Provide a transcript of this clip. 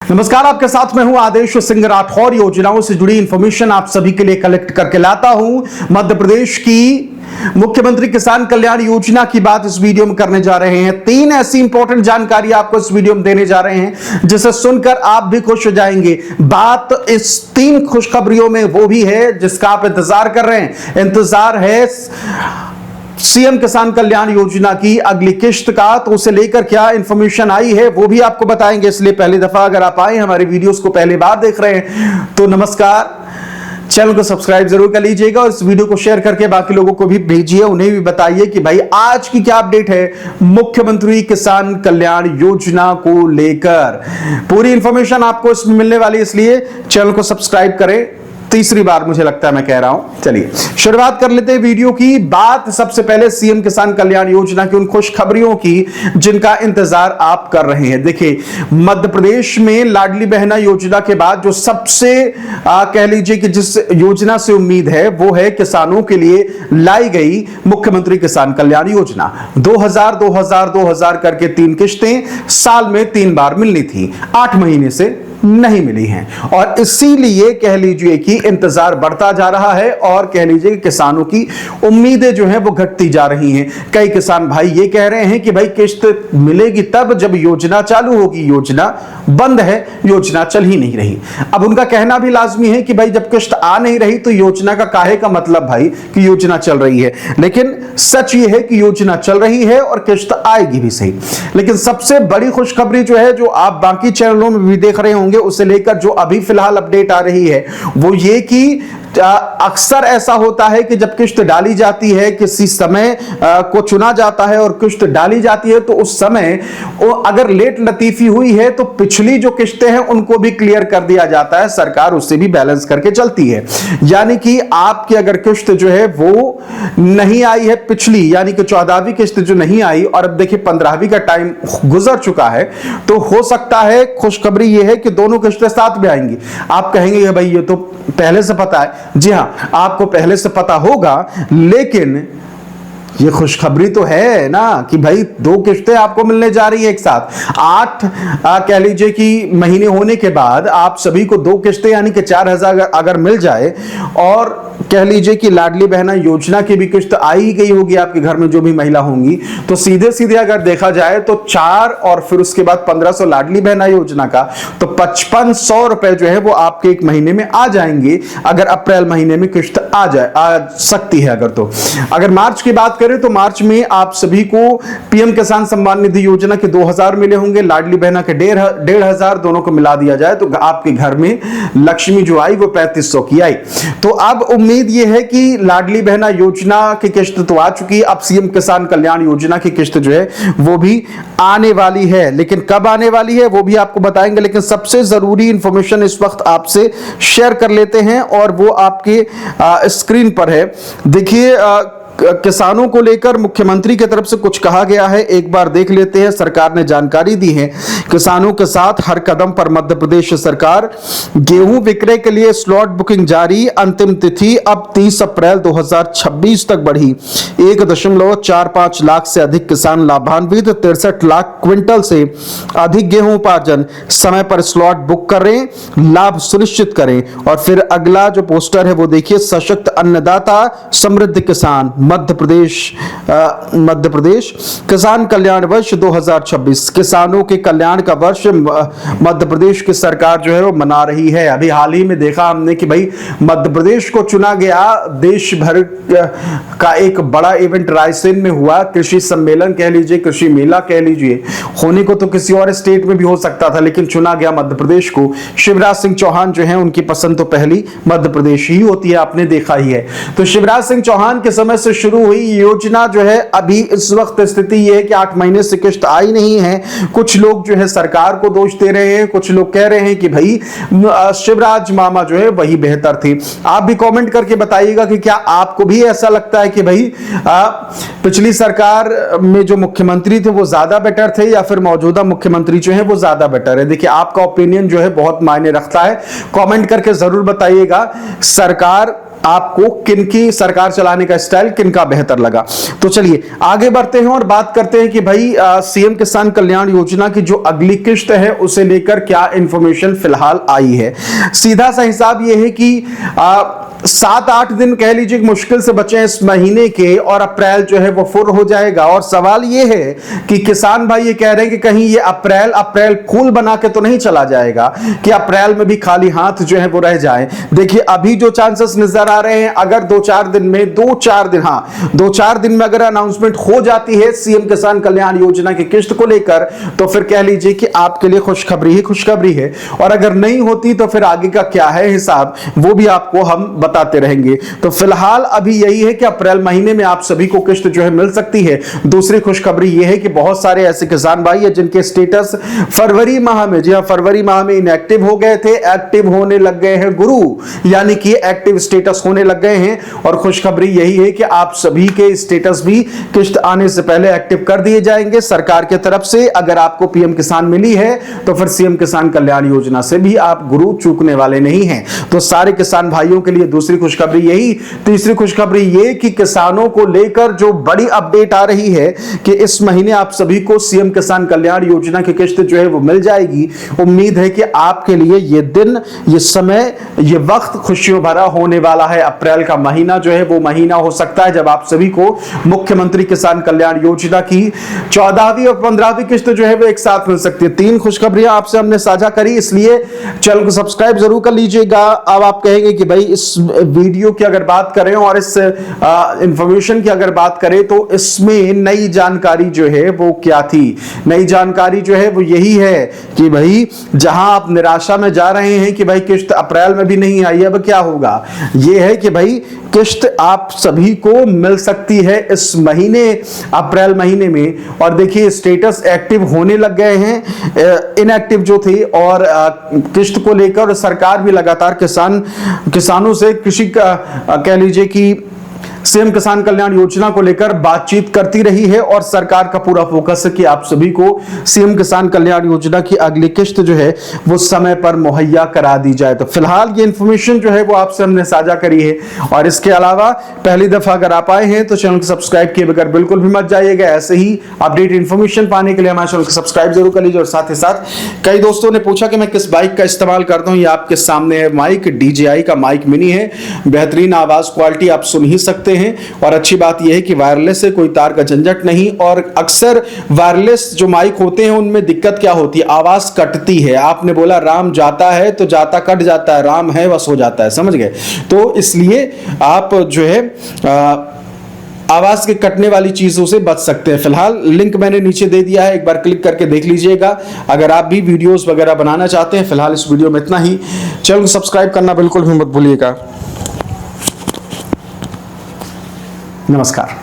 नमस्कार, आपके साथ मैं हूं आदेश सिंह राठौर। योजनाओं से जुड़ी इंफॉर्मेशन आप सभी के लिए कलेक्ट करके लाता हूं। मध्य प्रदेश की मुख्यमंत्री किसान कल्याण योजना की बात इस वीडियो में करने जा रहे हैं। 3 ऐसी इंपॉर्टेंट जानकारी आपको इस वीडियो में देने जा रहे हैं जिसे सुनकर आप भी खुश हो जाएंगे। बात इस 3 खुशखबरियों में वो भी है जिसका आप इंतजार कर रहे हैं। इंतजार है सीएम किसान कल्याण योजना की अगली किश्त का। तो उसे लेकर क्या इंफॉर्मेशन आई है वो भी आपको बताएंगे। इसलिए पहली दफा अगर आप आए हमारे वीडियोस को पहली बार देख रहे हैं तो नमस्कार, चैनल को सब्सक्राइब जरूर कर लीजिएगा और इस वीडियो को शेयर करके बाकी लोगों को भी भेजिए। उन्हें भी बताइए कि भाई आज की क्या अपडेट है मुख्यमंत्री किसान कल्याण योजना को लेकर। पूरी इंफॉर्मेशन आपको इसमें मिलने वाली है, इसलिए चैनल को सब्सक्राइब करें। तीसरी बार मुझे लगता है मैं कह रहा हूं। चलिए शुरुआत कर लेते हैं वीडियो की। बात सबसे पहले सीएम किसान कल्याण योजना की उन खुशखबरियों की जिनका इंतजार आप कर रहे हैं। देखिए, मध्य प्रदेश में लाडली बहना योजना के बाद जो सबसे कह लीजिए कि जिस योजना से उम्मीद है वो है किसानों के लिए लाई गई मुख्यमंत्री किसान कल्याण योजना। 2000 करके 3 किश्तें साल में 3 बार मिलनी थी, 8 महीने से नहीं मिली हैं और इसीलिए कह लीजिए कि इंतजार बढ़ता जा रहा है और कह लीजिए कि किसानों की उम्मीदें जो हैं वो घटती जा रही हैं। कई किसान भाई ये कह रहे हैं कि भाई किश्त मिलेगी तब जब योजना चालू होगी, योजना बंद है, योजना चल ही नहीं रही। अब उनका कहना भी लाजमी है कि भाई जब किश्त आ नहीं रही तो योजना का काहे का मतलब भाई कि योजना चल रही है। लेकिन सच ये है कि योजना चल रही है और किश्त आएगी भी सही। लेकिन सबसे बड़ी खुशखबरी जो है, जो आप बाकी चैनलों में भी देख रहे होंगे, उसे लेकर जो अभी फिलहाल अपडेट आ रही है वो ये कि अक्सर ऐसा होता है कि जब किश्त डाली जाती है, किसी समय को चुना जाता है और किश्त डाली जाती है तो उस समय अगर लेट लतीफी हुई है तो पिछली जो किश्तें हैं उनको भी क्लियर कर दिया जाता है। सरकार उससे भी बैलेंस करके चलती है। यानी कि आपकी अगर किश्त जो है वो नहीं आई है पिछली, यानी कि 14वीं किश्त जो नहीं आई और अब देखिए 15वीं का टाइम गुजर चुका है, तो हो सकता है खुशखबरी ये है कि दोनों किश्तें साथ में आएंगी। आप कहेंगे भाई ये तो पहले से पता है। जी हां, आपको पहले से पता होगा, लेकिन ये खुशखबरी तो है ना कि भाई 2 किश्तें आपको मिलने जा रही है एक साथ। 8 कह लीजिए कि महीने होने के बाद आप सभी को 2 किश्तें यानी कि 4000 अगर मिल जाए और कह लीजिए कि लाडली बहना योजना की भी किश्त आई गई होगी आपके घर में जो भी महिला होंगी, तो सीधे सीधे अगर देखा जाए तो 4 और फिर उसके बाद 1500 लाडली बहना योजना का, तो 5500 रुपए जो है वो आपके एक महीने में आ जाएंगे अगर अप्रैल महीने में किश्त आ सकती है। अगर मार्च की बात करें तो मार्च में आप सभी को पीएम किसान सम्मान निधि योजना के 2000 मिले होंगे, लाडली बहना के 1500, दोनों को मिला दिया जाए तो आपके घर में लक्ष्मी जो आई वो 3500 की आई। तो अब उम्मीद ये है कि लाडली बहना योजना की किश्त तो आ चुकी है, अब सीएम किसान कल्याण योजना की किश्त जो है वो भी आने वाली है। लेकिन कब आने वाली है वो भी आपको बताएंगे। लेकिन सबसे जरूरी इंफॉर्मेशन इस वक्त आपसे शेयर कर लेते हैं और वो आपके स्क्रीन पर है। देखिए, किसानों को लेकर मुख्यमंत्री की तरफ से कुछ कहा गया है, एक बार देख लेते हैं। सरकार ने जानकारी दी है, किसानों के साथ हर कदम पर मध्य प्रदेश सरकार। गेहूं विक्रय के लिए स्लॉट बुकिंग जारी, अंतिम तिथि अब 30 अप्रैल 2026 तक बढ़ी। 1.45 लाख से अधिक किसान लाभान्वित, 63 लाख क्विंटल से अधिक गेहूं उपार्जन। समय पर स्लॉट बुक करें, लाभ सुनिश्चित करें। और फिर अगला जो पोस्टर है वो देखिए, सशक्त अन्नदाता समृद्ध किसान मध्य प्रदेश किसान कल्याण वर्ष 2026। किसानों के कल्याण का वर्ष मध्य प्रदेश की सरकार जो है वो मना रही है। अभी हाल ही में देखा हमने कि भाई मध्य प्रदेश को चुना गया। देश भर का एक बड़ा इवेंट रायसेन में हुआ, कृषि सम्मेलन कह लीजिए, कृषि मेला कह लीजिए। होने को तो किसी और स्टेट में भी हो सकता था, लेकिन चुना गया मध्य प्रदेश को। शिवराज सिंह चौहान जो है उनकी पसंद तो पहली मध्य प्रदेश ही होती है, आपने देखा ही है। तो शिवराज सिंह चौहान के समय से शुरू हुई योजना जो है, अभी इस वक्त स्थिति यह है कि 8 महीने से किश्त आई नहीं है। कुछ लोग जो है सरकार को दोष दे रहे हैं, कुछ लोग कह रहे हैं कि भाई शिवराज मामा जो है वही बेहतर थे। आप भी कमेंट करके बताइएगा कि क्या आपको भी ऐसा लगता है कि भाई पिछली सरकार में जो मुख्यमंत्री थे वो ज्यादा बेटर थे या फिर मौजूदा मुख्यमंत्री जो है वो ज्यादा बेटर है। देखिए, आपका ओपिनियन जो है बहुत मायने रखता है। कमेंट करके जरूर बताइएगा। सरकार आपको किनकी सरकार चलाने का स्टाइल किनका बेहतर लगा। तो चलिए आगे बढ़ते हैं और बात करते हैं कि भाई सीएम किसान कल्याण योजना की जो अगली किश्त है उसे लेकर क्या इंफॉर्मेशन फिलहाल आई है। सीधा सा हिसाब यह है कि 7-8 दिन कह लीजिए मुश्किल से बचे इस महीने के और अप्रैल जो है वो फुल हो जाएगा। और सवाल ये है कि किसान भाई ये कह रहे हैं कि कहीं ये अप्रैल फूल बना के तो नहीं चला जाएगा कि अप्रैल में भी खाली हाथ जो है वो रह जाए। देखिए अभी जो चांसेस नजर आ रहे हैं, अगर 2-4 दिन में 2-4 दिन में अगर अनाउंसमेंट हो जाती है सीएम किसान कल्याण योजना की किश्त को लेकर, तो फिर कह लीजिए कि आपके लिए खुशखबरी है। और अगर नहीं होती तो फिर आगे का क्या है हिसाब, वो भी आपको हम बताते रहेंगे। तो फिलहाल अभी यही है कि अप्रैल महीने में आप सभी को किश्त जो है मिल सकती है। दूसरी खुशखबरी यह है कि बहुत सारे ऐसे किसान भाई हैं जिनके स्टेटस फरवरी माह में, जी हां, फरवरी माह में इनएक्टिव हो गए थे, एक्टिव होने लग गए हैं गुरु, यानी कि एक्टिव स्टेटस होने लग गए हैं। और खुशखबरी यही है कि आप सभी के स्टेटस भी किश्त आने से पहले एक्टिव कर दिए जाएंगे सरकार की तरफ से। अगर आपको पीएम किसान मिली है तो फिर सीएम किसान कल्याण योजना से भी आप गुरु चूकने वाले नहीं हैं। तो सारे किसान भाइयों के लिए दूसरी खुशखबरी यही। तीसरी खुशखबरी ये कि किसानों को लेकर जो बड़ी अपडेट आ रही है कि इस महीने आप सभी को सीएम किसान कल्याण योजना की किश्त जो है वो मिल जाएगी। उम्मीद है कि आपके लिए ये दिन, ये समय, ये वक्त खुशियों भरा होने वाला है। अप्रैल का महीना जो है वो महीना हो सकता है जब आप सभी को मुख्यमंत्री किसान कल्याण योजना की 14वीं और 15वीं किश्त जो है वो एक साथ मिल सकती है। 3 खुशखबरियां आपसे हमने साझा करी, इसलिए चैनल को सब्सक्राइब जरूर कर लीजिएगा। अब आप कहेंगे कि भाई इस वीडियो की अगर बात करें और इस इंफॉर्मेशन की अगर बात करें तो इसमें नई जानकारी जो है वो क्या थी। नई जानकारी जो है वो यही है कि भाई जहां आप निराशा में जा रहे हैं कि भाई किश्त अप्रैल में भी नहीं आई, अब क्या होगा, यह है कि भाई किश्त आप सभी को मिल सकती है इस महीने, अप्रैल महीने में। और देखिए स्टेटस एक्टिव होने लग गए हैं, इनएक्टिव जो थे, और किश्त को लेकर सरकार भी लगातार किसानों से कृषि का कह लीजिए कि सीएम किसान कल्याण योजना को लेकर बातचीत करती रही है। और सरकार का पूरा फोकस है कि आप सभी को सीएम किसान कल्याण योजना की अगली किश्त जो है वो समय पर मुहैया करा दी जाए। तो फिलहाल ये इंफॉर्मेशन जो है वो आपसे हमने साझा करी है। और इसके अलावा पहली दफा अगर आप आए हैं तो चैनल को सब्सक्राइब किए बगैर बिल्कुल भी मत जाइएगा। ऐसे ही अपडेट इंफॉर्मेशन पाने के लिए हमारे चैनल को सब्सक्राइब जरूर कर लीजिए। और साथ ही साथ कई दोस्तों ने पूछा कि मैं किस बाइक का इस्तेमाल करता हूं। ये आपके सामने है माइक, DJI का माइक मिनी है, बेहतरीन आवाज क्वालिटी, आप सुन ही सकते हैं। और अच्छी बात यह है कि वायरलेस से कोई तार का झंझट नहीं। और अक्सर वायरलेस जो माइक होते हैं उनमें दिक्कत क्या होती है, आवाज कटती है। आपने बोला राम जाता है तो जाता कट जाता है, राम है बस हो जाता है, समझ गए। तो इसलिए आप जो है आवाज के कटने वाली चीजों से बच सकते हैं। फिलहाल लिंक मैंने नीचे दे दिया है, एक बार क्लिक करके देख लीजिएगा अगर आप भी वीडियोस वगैरह बनाना चाहते हैं। फिलहाल इस वीडियो में इतना ही। चैनल को सब्सक्राइब करना बिल्कुल भी मत भूलिएगा। नमस्कार।